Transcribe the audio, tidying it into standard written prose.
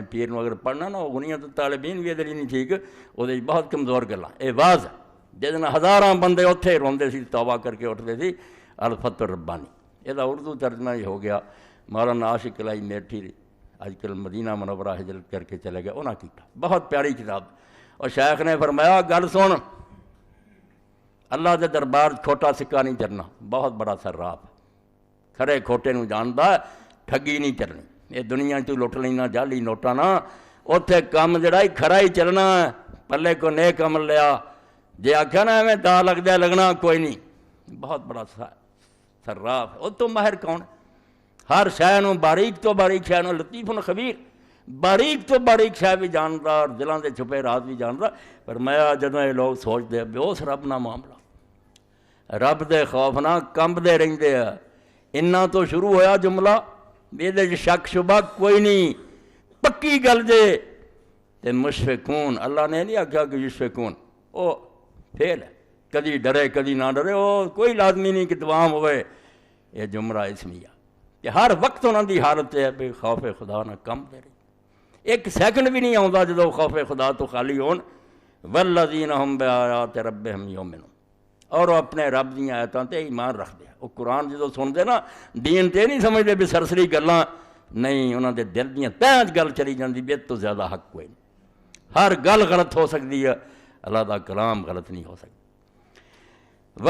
پیر نو اگر پڑھنا نا غنیت طالبین بھی ادھر نہیں ٹھیک وہ بہت کمزور گلاں اے واز جس ہزاراں بندے اتھے روندے سی توبہ کر کے اٹھتے سی الفت الربانی یہ اردو ترجمہ ہی ہو گیا مولانا عاشق الہی میٹھی آج کل مدینہ منورہ ہجرت کر کے چلے گئے انہاں کیتا بہت پیاری کتاب اور شیخ نے فرمایا گل سن اللہ دے دربار کھوٹا سکہ نہیں چلنا بہت بڑا سراف کھرے کھوٹے نو جاندا ہے ٹھگی نہیں چلنی یہ دنیا تو لٹ لینا جعلی نوٹاں نا اتھے کام جڑا ہی کھرا ہی چلنا ہے پلے کو نیک عمل لیا جے آکھیا نا ایویں دا لگدا لگنا کوئی نہیں بہت بڑا سراف ہے وہ تو ماہر کون ہے ہر شے نو باریک تو باریک شے نو لطیف خبیر باریک تو باریک شے بھی جاندا اور دلاں دے چھپے راز بھی جاندا فرمایا جدوں یہ لوگ سوچدے بے اس رب نہ معاملہ رب دے خوف نہ کمبدے رہندے آ انہاں تو شروع ہویا جملہ یہ شک شبہ کوئی نہیں پکی گل جے تے مشفقون اللہ نے نہیں آکھا کہ یشفقون او فعل ہے کدی ڈرے کدی نہ ڈرے وہ کوئی لازمی نہیں کہ دوام ہوئے یہ جملہ اسمیہ کہ ہر وقت انہاں دی حالت ہے بے خوف خدا نہ کم دے رہی ایک سیکنڈ بھی نہیں آਉਂدا جدو خوف خدا تو خالی ہون والذین ہم بآیات ربہم یؤمنون اور وہ اپنے رب دی آیتاں تے ایمان رکھ دے وہ قرآن جدو سن دے نا دین تے نہیں سمجھتے بھی سرسری گلاں نہیں انہاں دے دل دیاں تہاں گل چلی جاندی بے تو زیادہ حق کوئی نہیں ہر گل غلط ہو سکتی ہے اللہ دا کلام غلط نہیں ہو سکتا